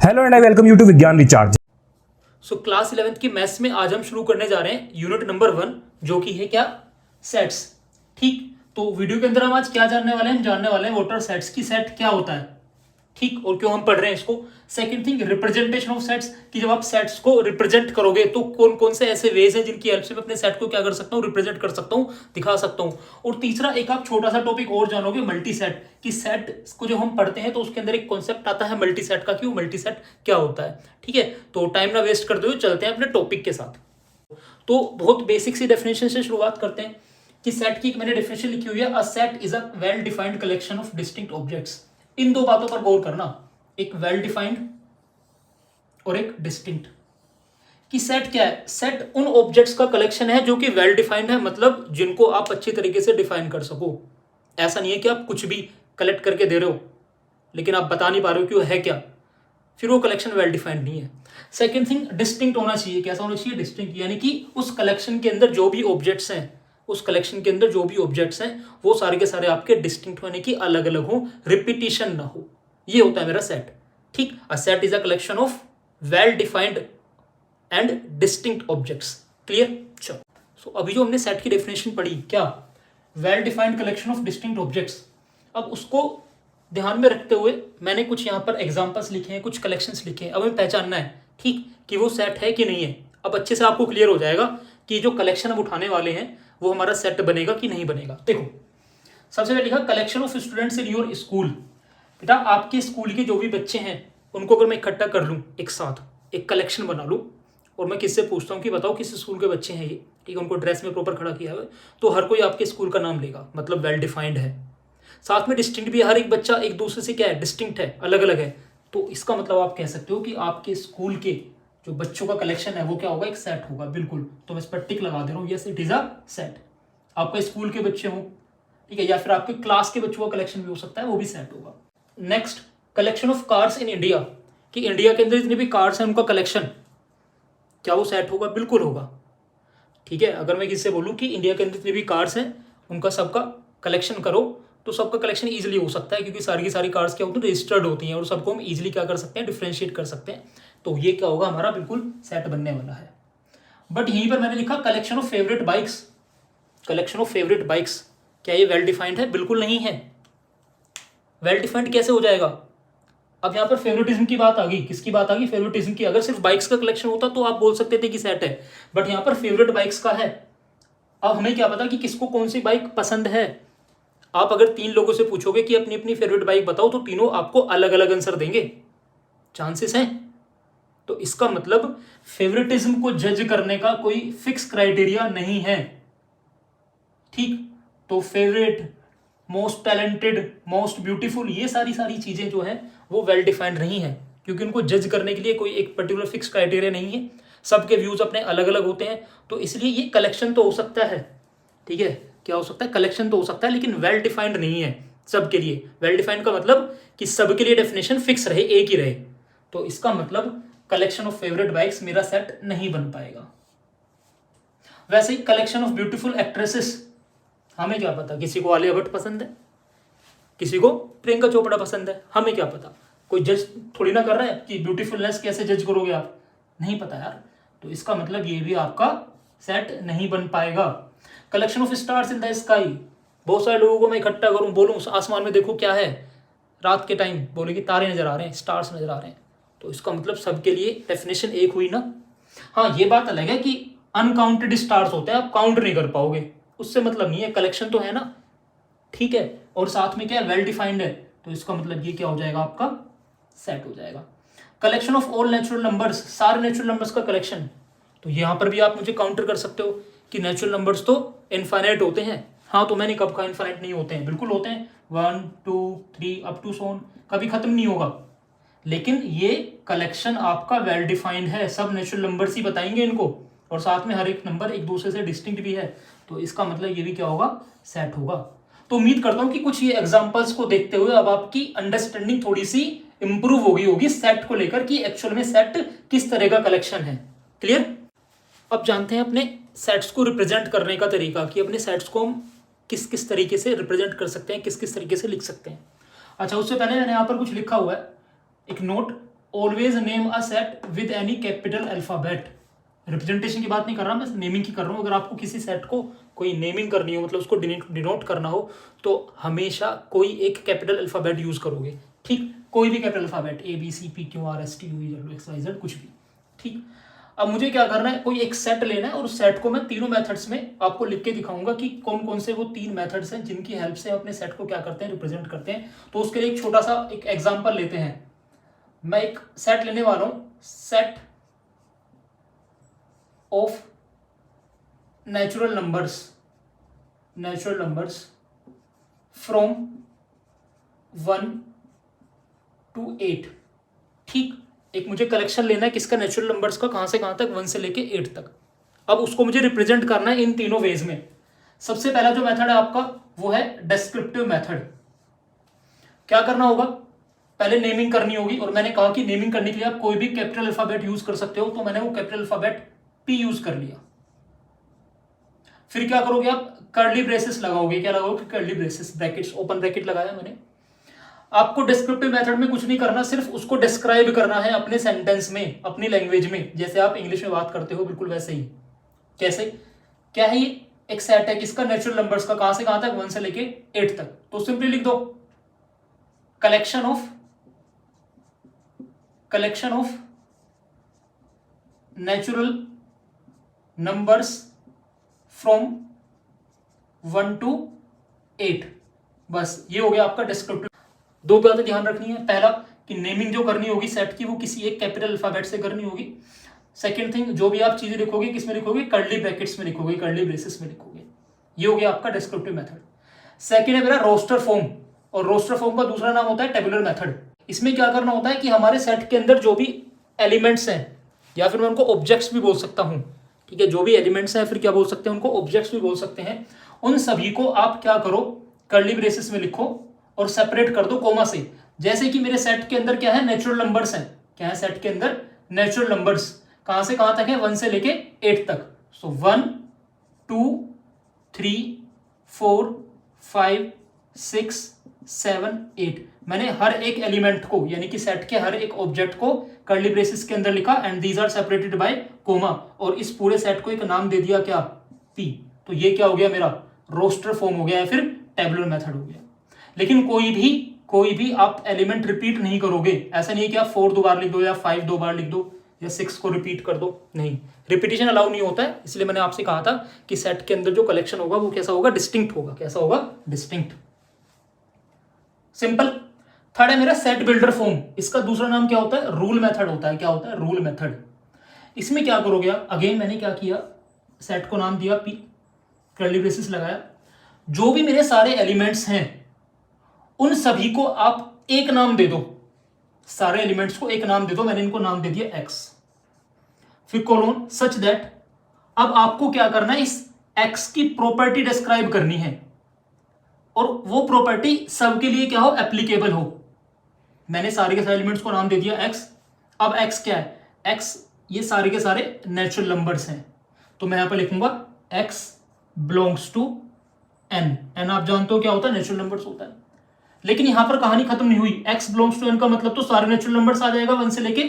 Hello and I welcome you to Vigyan recharge. So class 11th की maths में आज हम शुरू करने जा रहे हैं यूनिट नंबर 1 जो कि है क्या, सेट्स। ठीक, तो वीडियो के अंदर हम आज क्या जानने वाले हैं, हम जानने वाले हैं व्हाट आर सेट्स की सेट क्या होता है, ठीक, और क्यों हम पढ़ रहे हैं इसको। Second thing, representation of sets, कि जब आप सेट्स को रिप्रेजेंट करोगे तो कौन कौन से ऐसे वेज हैं जिनकी हेल्प से मैं अपने सेट को क्या कर सकता हूँ, रिप्रेजेंट कर सकता हूँ, दिखा सकता हूँ। और तीसरा एक आप छोटा सा टॉपिक और जानोगे, मल्टी सेट, कि सेट को जो हम पढ़ते हैं तो उसके अंदर एक कॉन्सेप्ट आता है मल्टी सेट का, कि वो मल्टी सेट क्या होता है। ठीक है, तो टाइम ना वेस्ट करते हुए चलते हैं अपने टॉपिक के साथ। तो बहुत बेसिक सी डेफिनेशन से शुरुआत करते हैं कि सेट की मैंने डेफिनेशन लिखी हुई है, a set is a well defined collection of distinct objects. इन दो बातों पर गौर करना, एक वेल डिफाइंड और एक डिस्टिंक्ट। कि सेट क्या है, सेट उन ऑब्जेक्ट्स का कलेक्शन है जो कि वेल डिफाइंड है, मतलब जिनको आप अच्छी तरीके से डिफाइन कर सको। ऐसा नहीं है कि आप कुछ भी कलेक्ट करके दे रहे हो लेकिन आप बता नहीं पा रहे हो कि वो है क्या, फिर वो कलेक्शन वेल डिफाइंड नहीं है। सेकेंड थिंग, डिस्टिंक्ट होना चाहिए। कैसा होना चाहिए, डिस्टिंक्ट, यानी कि उस कलेक्शन के अंदर जो भी ऑब्जेक्ट्स हैं, उस कलेक्शन के अंदर जो भी ऑब्जेक्ट्स हैं वो सारे के सारे आपके डिस्टिंक्ट होने की, अलग अलग हो, रिपीटिशन ना हो। ये होता है मेरा सेट। ठीक, अ set is a collection of well defined and distinct objects. Clear. चलो, सो अभी जो हमने सेट की डेफिनेशन पढ़ी, क्या, well defined collection of distinct objects. अब उसको ध्यान में रखते हुए मैंने कुछ यहाँ पर एग्जांपल्स लिखे हैं, कुछ कलेक्शंस लिखे हैं। अब हमें पहचानना है, ठीक, कि वो सेट है कि नहीं है। अब अच्छे से आपको क्लियर हो जाएगा कि जो कलेक्शन हम उठाने वाले हैं वो हमारा सेट बनेगा कि नहीं बनेगा। देखो, सबसे पहले लिखा collection of students in your school. बेटा, आपके स्कूल के जो भी बच्चे हैं उनको अगर मैं इकट्ठा कर लूँ एक साथ, एक कलेक्शन बना लूँ, और मैं किससे पूछता हूँ कि बताओ किस स्कूल के बच्चे हैं ये, ठीक है, उनको ड्रेस में प्रॉपर खड़ा किया है, तो हर कोई आपके स्कूल का नाम लेगा, मतलब वेल डिफाइंड है। साथ में डिस्टिंक्ट भी, हर एक बच्चा एक दूसरे से क्या है, डिस्टिंक्ट है, अलग अलग है। तो इसका मतलब आप कह सकते हो कि आपके स्कूल के जो बच्चों का कलेक्शन है वो क्या होगा, एक सेट होगा। बिल्कुल, तो मैं इस पर टिक लगा दे रहा हूँ, yes it is a set. आपके स्कूल के बच्चे हों, ठीक है, या फिर आपके क्लास के बच्चों का कलेक्शन भी हो सकता है, वो भी सेट होगा। Next, collection of cars in India, कि इंडिया के अंदर जितने भी कार्स हैं उनका कलेक्शन, क्या वो सेट होगा? बिल्कुल होगा। ठीक है, अगर मैं किससे बोलूँ कि इंडिया के अंदर जितने भी कार्स हैं उनका सबका कलेक्शन करो, तो सबका कलेक्शन ईजिली हो सकता है, क्योंकि सारी की सारी कार्स क्या होती हैं, रजिस्टर्ड होती हैं, और सबको हम ईजिली क्या कर सकते हैं, डिफ्रेंशिएट कर सकते हैं। तो ये क्या होगा, हमारा बिल्कुल सेट बनने वाला है। बट यहीं पर मैंने लिखा collection of favourite bikes. Collection of favourite bikes, क्या ये वेल डिफाइंड है? बिल्कुल नहीं है। वेल डिफाइंड कैसे हो जाएगा? अब यहाँ पर फेवरेटिज्म की बात आ गई। किसकी बात आ गई? फेवरेटिज्म की। अगर सिर्फ बाइक्स का कलेक्शन होता तो आप बोल सकते थे कि सेट है, बट यहाँ पर फेवरेट बाइक्स का है। अब हमें क्या पता कि किसको कौन सी बाइक पसंद है। आप अगर 3 लोगों से पूछोगे कि अपनी अपनी फेवरेट बाइक बताओ, तो तीनों आपको अलग अलग आंसर देंगे, चांसेस हैं। तो इसका मतलब फेवरेटिज्म को जज करने का कोई फिक्स क्राइटेरिया नहीं है। ठीक, तो favourite, most talented, most beautiful, ये सारी सारी चीजें जो है वो वेल डिफाइंड नहीं है, क्योंकि उनको जज करने के लिए कोई एक पर्टिकुलर फिक्स क्राइटेरिया नहीं है। सबके व्यूज अपने अलग अलग होते हैं, तो इसलिए ये कलेक्शन तो हो सकता है, ठीक है, क्या हो सकता है, कलेक्शन तो हो सकता है, लेकिन वेल डिफाइंड नहीं है सबके लिए। वेल डिफाइंड का मतलब कि सबके लिए डेफिनेशन फिक्स रहे, एक ही रहे। तो इसका मतलब कलेक्शन ऑफ फेवरेट बाइक्स मेरा सेट नहीं बन पाएगा। वैसे ही कलेक्शन ऑफ ब्यूटीफुल एक्ट्रेसेस, हमें क्या पता, किसी को आलिया भट्ट पसंद है, किसी को प्रियंका चोपड़ा पसंद है, हमें क्या पता। कोई जज थोड़ी ना कर रहा है कि ब्यूटीफुलनेस कैसे जज करोगे आप, नहीं पता यार। तो इसका मतलब ये भी आपका सेट नहीं बन पाएगा। Collection of stars in the sky, बहुत सारे लोगों को मैं इकट्ठा करूं, बोलूं आसमान में देखो क्या है, रात के टाइम बोलेगी तारे नजर आ रहे हैं, स्टार्स नजर आ रहे हैं, तो इसका मतलब सबके लिए डेफिनेशन एक हुई ना। हाँ, ये बात अलग है कि अनकाउंटेड स्टार्स होते हैं, आप काउंट नहीं कर पाओगे, उससे मतलब नहीं है, कलेक्शन तो है ना, ठीक है, और साथ में क्या है, वेल डिफाइंड है, तो इसका मतलब ये क्या हो जाएगा, आपका सेट हो जाएगा। Collection of all natural numbers, सारे नेचुरल नंबर्स का कलेक्शन, तो यहां पर भी आप मुझे काउंटर कर सकते हो कि नेचुरल नंबर्स तो इनफाइनाइट होते हैं। हाँ, तो मैंने कब कहा इनफाइनाइट नहीं होते हैं? बिल्कुल होते हैं, 1 2 3 अप टू सोन, कभी खत्म नहीं होगा। लेकिन ये कलेक्शन आपका वेल डिफाइंड है, सब नेचुरल नंबर्स ही बताएंगे इनको, और साथ में हर एक नंबर एक दूसरे से डिस्टिंक्ट भी है, तो इसका मतलब ये भी क्या होगा, सेट होगा। तो उम्मीद करता हूं कि कुछ ये एग्जांपल्स को देखते हुए अब आपकी अंडरस्टैंडिंग थोड़ी सी इंप्रूव हो गई होगी सेट को लेकर, कि एक्चुअल में सेट किस तरह का कलेक्शन है। क्लियर। अब जानते हैं अपने सेट्स को रिप्रेजेंट करने का तरीका, कि अपने सेट्स को हम किस किस तरीके से रिप्रेजेंट कर सकते हैं, किस किस तरीके से लिख सकते हैं। अच्छा, उससे पहले मैंने यहाँ पर कुछ लिखा हुआ है, एक note, always name a set with any capital alphabet. Representation की बात नहीं कर रहा, मैं नेमिंग की कर रहा हूँ। अगर आपको किसी सेट को कोई नेमिंग करनी हो, मतलब उसको डिनोट करना हो, तो हमेशा कोई एक कैपिटल अल्फाबेट यूज करोगे। ठीक, कोई भी कैपिटल अल्फाबेट, ABCPQRSTUV कुछ भी। ठीक, अब मुझे क्या करना है, कोई एक सेट लेना है और उस सेट को मैं तीनों मेथड्स में आपको लिख के दिखाऊंगा कि कौन कौन से वो 3 मेथड्स हैं जिनकी हेल्प से अपने सेट को क्या करते हैं, रिप्रेजेंट करते हैं। तो उसके लिए एक छोटा सा एक एग्जांपल लेते हैं। मैं एक सेट लेने वाला हूं, set of natural numbers from 1 to 8। ठीक, एक मुझे कलेक्शन लेना है किसका, नेचुरल नंबर्स का, कहां से कहां तक, 1 से लेके 8 तक। अब उसको मुझे रिप्रेजेंट करना है इन तीनों वेज में। सबसे पहला जो मेथड है आपका वो है डिस्क्रिप्टिव मेथड। क्या करना होगा, पहले नेमिंग करनी होगी, और मैंने कहा कि नेमिंग करने के लिए आप कोई भी कैपिटल अल्फाबेट यूज कर सकते हो, तो मैंने वो कैपिटल अल्फाबेट P यूज कर लिया। फिर क्या करोगे आप, कर्ली ब्रेसेस लगाओगे। क्या लगाओगे, curly braces, brackets, open bracket लगाया मैंने। आपको डिस्क्रिप्टिव मेथड में कुछ नहीं करना, सिर्फ उसको डिस्क्राइब करना है अपने सेंटेंस में, अपनी लैंग्वेज में, जैसे आप इंग्लिश में बात करते हो बिल्कुल वैसे ही। कैसे, क्या है ये, एक सेट है किसका, नेचुरल नंबर्स का, कहां से कहां तक, 1 से लेके 8 तक। तो सिंपली लिख दो collection of natural numbers from 1 to 8। बस ये हो गया आपका डिस्क्रिप्टिव। 2 बातें ध्यान रखनी है, पहला कि नेमिंग जो करनी होगी सेट की वो किसी एक कैपिटल अल्फाबेट से करनी होगी। सेकंड थिंग, जो भी आप चीजें लिखोगे किसमें लिखोगे, कर्ली ब्रैकेट्स में लिखोगे, कर्ली ब्रेसेस में लिखोगे। ये हो गया आपका डिस्क्रिप्टिव मेथड। सेकंड है मेरा रोस्टर फॉर्म, और रोस्टर फॉर्म का दूसरा नाम होता है टेबुलर मेथड। इसमें क्या करना होता है कि हमारे सेट के अंदर जो भी एलिमेंट्स हैं, या फिर मैं उनको ऑब्जेक्ट्स भी बोल सकता हूं, ठीक है, जो भी एलिमेंट्स हैं फिर क्या बोल सकते हैं उनको, ऑब्जेक्ट्स भी बोल सकते हैं। उन सभी को आप क्या करो, कर्ली ब्रेसेस में लिखो और सेपरेट कर दो कोमा से। जैसे कि मेरे सेट के अंदर क्या है, नेचुरल नंबर्स हैं। क्या है सेट के अंदर, नेचुरल नंबर्स, कहां से कहां तक है, 1 से लेके 8 तक। सो 1 2 3 4 5 6 7 8। मैंने हर एक एलिमेंट को, यानी कि सेट के हर एक ऑब्जेक्ट को कर्ली ब्रेसेस के अंदर लिखा, and these are separated by comma, और इस पूरे सेट को एक नाम दे दिया, क्या, P। तो ये क्या हो गया, मेरा रोस्टर फॉर्म हो गया, या फिर टेबुलर मेथड हो गया। लेकिन कोई भी आप एलिमेंट रिपीट नहीं करोगे। ऐसा नहीं है कि आप 4 2 बार लिख दो, या 5 2 बार लिख दो, या 6 को रिपीट कर दो, नहीं, रिपीटिशन अलाउ नहीं होता है। इसलिए मैंने आपसे कहा था कि सेट के अंदर जो कलेक्शन होगा वो कैसा होगा, डिस्टिंक्ट होगा। कैसा होगा, डिस्टिंक्ट, सिंपल। थर्ड है मेरा सेट बिल्डर फॉर्म। इसका दूसरा नाम क्या होता है, रूल मेथड होता है। क्या होता है, रूल मेथड। इसमें क्या करोगे आप, अगेन मैंने क्या किया, सेट को नाम दिया P, कर्ली ब्रेसेस लगाया, जो भी मेरे सारे एलिमेंट्स हैं उन सभी को आप एक नाम दे दो, सारे एलिमेंट्स को एक नाम दे दो। मैंने इनको नाम दे दिया X, फिर कोलोन, सच दैट, अब आपको क्या करना है, इस X की प्रॉपर्टी डिस्क्राइब करनी है, और वो प्रॉपर्टी सबके लिए क्या हो, एप्लीकेबल हो। मैंने सारे के सारे एलिमेंट्स को नाम दे दिया X। अब X क्या है, X ये सारे के सारे नेचुरल नंबर्स हैं, तो मैं यहां पर लिखूंगा X belongs to N। N आप जानते हो क्या होता है, नेचुरल नंबर्स होता है। लेकिन यहां पर कहानी खत्म नहीं हुई। X बिलोंग्स टू N का मतलब तो सारे नेचुरल नंबर्स आ जाएगा 1 से लेके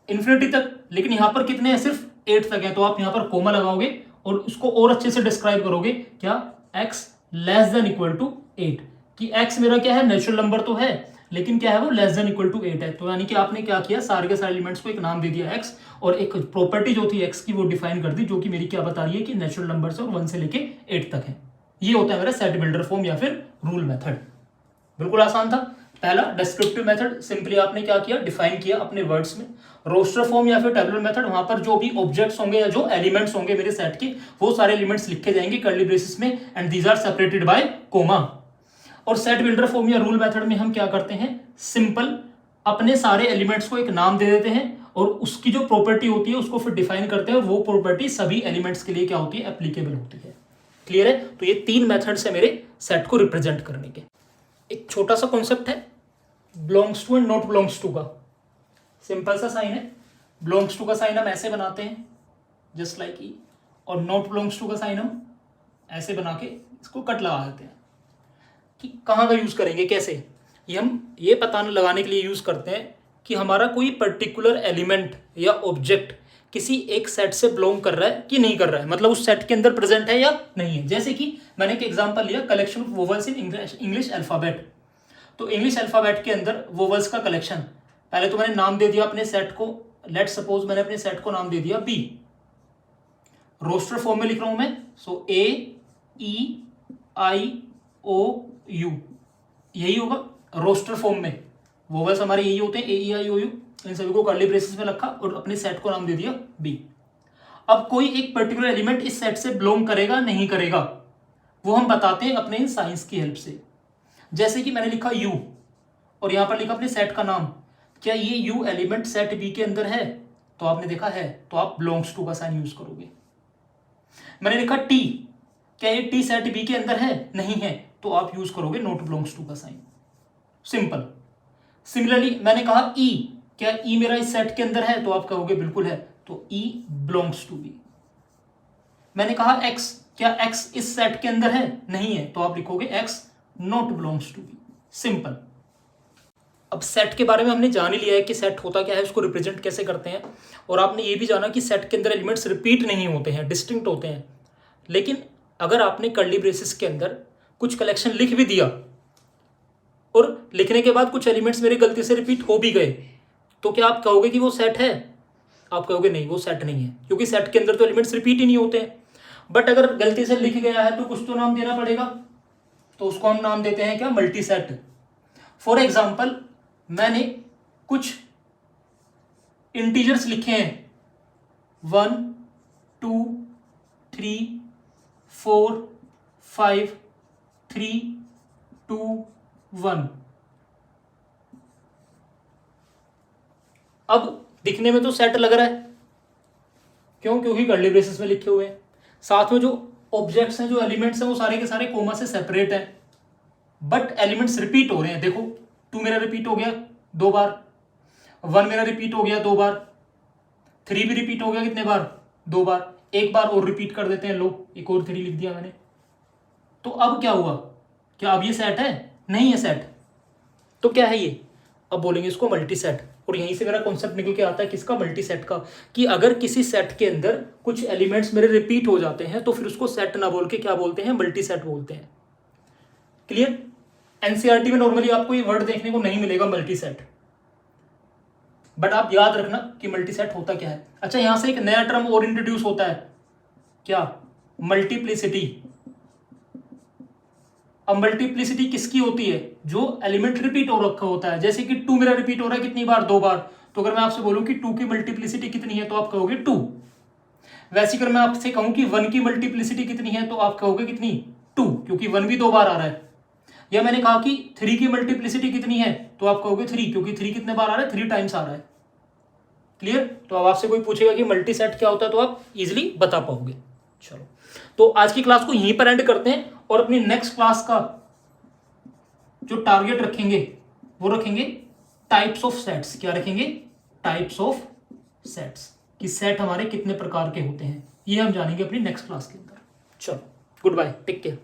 इन्फिनिटी तक, लेकिन यहां पर कितने हैं, सिर्फ 8 तक है। तो आप यहां पर कोमा लगाओगे और उसको और अच्छे से डिस्क्राइब करोगे, क्या, X less than equal to 8, कि X मेरा क्या है, नेचुरल नंबर तो है, लेकिन क्या है वो, लेस देन इक्वल टू 8 है। तो यानी कि आपने क्या किया, सारे के सारे एलिमेंट्स को एक नाम दे दिया X, और एक प्रॉपर्टी जो थी X की वो डिफाइन कर दी, जो कि मेरी क्या बता रही है कि नेचुरल नंबर्स और 1 से लेके 8 तक है। ये होता है मेरा सेट बिल्डर फॉर्म या फिर रूल मेथड। बिल्कुल आसान था। पहला डिस्क्रिप्टिव मेथड, सिंपली आपने क्या किया, डिफाइन किया अपने वर्ड्स में। रोस्टर फॉर्म या फिर टेबुलर मेथड, वहां पर जो भी ऑब्जेक्ट्स होंगे या जो एलिमेंट्स होंगे मेरे सेट के, वो सारे एलिमेंट्स लिखे जाएंगे कर्ली ब्रेसेस में, and these are separated by comma. और सेट बिल्डर फॉर्म या रूल मेथड में हम क्या करते हैं, सिंपल अपने सारे एलिमेंट्स को एक नाम दे देते हैं, और उसकी जो प्रॉपर्टी होती है उसको फिर डिफाइन करते हैं, और वो प्रॉपर्टी सभी एलिमेंट्स के लिए क्या होती है, एप्लीकेबल होती है। क्लियर है। तो ये 3 मेथड्स है मेरे सेट को रिप्रेजेंट करने के। एक छोटा सा कॉन्सेप्ट है belongs to and not belongs to का। सिंपल सा साइन है। बिलोंग्स टू का साइन हम ऐसे बनाते हैं, जस्ट लाइक ई, और नॉट बिलोंग्स टू का साइन हम ऐसे बना के इसको कट लगा देते हैं। कि कहाँ का यूज करेंगे, कैसे, ये हम ये पता लगाने के लिए यूज करते हैं कि हमारा कोई पर्टिकुलर एलिमेंट या ऑब्जेक्ट किसी एक सेट से बिलोंग कर रहा है कि नहीं कर रहा है, मतलब उस सेट के अंदर प्रेजेंट है या नहीं है। जैसे कि मैंने एक एग्जांपल लिया, collection of vowels in English alphabet. तो इंग्लिश अल्फाबेट के अंदर वोवल्स का कलेक्शन, पहले तो मैंने नाम दे दिया अपने सेट को, लेट सपोज मैंने अपने सेट को नाम दे दिया बी, रोस्टर फॉर्म में लिख रहा हूं मैं, सो AEIOU, यही होगा रोस्टर फॉर्म में। वोवल्स हमारे यही होते हैं, AEIOU, इन सभी को कर्ली ब्रेसेस में रखा और अपने सेट को नाम दे दिया बी। अब कोई एक पर्टिकुलर एलिमेंट इस सेट से बिलोंग करेगा नहीं करेगा, वो हम बताते हैं अपने इन साइंस की हेल्प से। जैसे कि मैंने लिखा U और यहां पर लिखा अपने सेट का नाम, क्या ये U एलिमेंट सेट बी के अंदर है? तो आपने देखा है, तो आप बिलोंग्स टू का साइन यूज करोगे। मैंने लिखा T, क्या ये T सेट बी के अंदर है? नहीं है, तो आप यूज करोगे नॉट बिलोंग्स टू का साइन, सिंपल। सिमिलरली मैंने कहा E, क्या E मेरा इस सेट के अंदर है? तो आप कहोगे बिल्कुल है, तो E बिलोंग्स टू बी। मैंने कहा X, क्या X इस सेट के अंदर है? नहीं है, तो आप लिखोगे X not belongs to B, simple. अब सेट के बारे में हमने जान ही लिया है कि सेट होता क्या है, उसको रिप्रेजेंट कैसे करते हैं, और आपने ये भी जाना कि सेट के अंदर एलिमेंट्स रिपीट नहीं होते हैं, डिस्टिंक्ट होते हैं। लेकिन अगर आपने कर्ली ब्रेसेस के अंदर कुछ कलेक्शन लिख भी दिया और लिखने के बाद कुछ एलिमेंट्स मेरे गलती से रिपीट हो भी गए, तो क्या आप कहोगे कि वो सेट है? आप कहोगे नहीं, वो सेट नहीं है, क्योंकि सेट के अंदर तो एलिमेंट्स रिपीट ही नहीं होते हैं। बट अगर गलती से लिख गया है तो कुछ तो नाम देना पड़ेगा, तो उसको हम नाम देते हैं क्या? Multi set. फॉर एग्जाम्पल मैंने कुछ इंटीजर्स लिखे हैं 1 2 3 4 5 3 2 1। अब दिखने में तो सेट लग रहा है, क्यों? क्योंकि कर्ली ब्रेसेस में लिखे हुए हैं। साथ में जो ऑब्जेक्ट्स हैं, जो एलिमेंट्स हैं, वो सारे के सारे कोमा से सेपरेट हैं, बट एलिमेंट्स रिपीट हो रहे हैं। देखो 2 मेरा रिपीट हो गया 2 बार, 1 मेरा रिपीट हो गया 2 बार, 3 भी रिपीट हो गया कितने बार? 2 बार। एक बार और रिपीट कर देते हैं, लो एक और 3 लिख दिया मैंने। तो अब क्या हुआ? क्या अब ये सेट है? नहीं है सेट। तो क्या है ये? अब बोलेंगे इसको मल्टी सेट। और यहीं से मेरा कॉन्सेप्ट निकल के आता है किसका? मल्टी सेट का, कि अगर किसी सेट के अंदर कुछ एलिमेंट्स मेरे रिपीट हो जाते हैं तो फिर उसको सेट ना बोल के क्या बोलते हैं? मल्टी सेट बोलते हैं। क्लियर? एनसीईआरटी में नॉर्मली आपको ये वर्ड देखने को नहीं मिलेगा मल्टी सेट, बट आप याद रखना कि मल्टी सेट होता क्या है। अच्छा, यहां से एक नया टर्म और इंट्रोड्यूस होता है, क्या? मल्टीप्लिसिटी। अब मल्टीप्लिसिटी किसकी होती है? जो एलिमेंट रिपीट हो रखा होता है। जैसे कि 2 मेरा रिपीट हो रहा है कितनी बार? 2 बार। तो अगर मैं आपसे बोलूं कि 2 की मल्टीप्लिसिटी कितनी है, तो आप कहोगे 2। वैसे अगर मैं आपसे कहूं कि 1 की मल्टीप्लिसिटी कितनी है, तो आप कहोगे कितनी? 2, क्योंकि 1 भी 2 बार आ रहा है। या मैंने कहा कि 3 की मल्टीप्लिसिटी कितनी है, तो आप कहोगे 3, क्योंकि 3 कितने बार आ रहा है? 3 टाइम्स आ रहा है। क्लियर? तो अब आपसे कोई पूछेगा कि मल्टी सेट क्या होता है, तो आप इजिली बता पाओगे। चलो, तो आज की क्लास को यहीं पर एंड करते हैं, और अपनी नेक्स्ट क्लास का जो टारगेट रखेंगे वो रखेंगे टाइप्स ऑफ सेट्स। क्या रखेंगे? टाइप्स ऑफ सेट्स, कि सेट हमारे कितने प्रकार के होते हैं, ये हम जानेंगे अपनी नेक्स्ट क्लास के अंदर। चलो, गुड बाय, टेक केयर।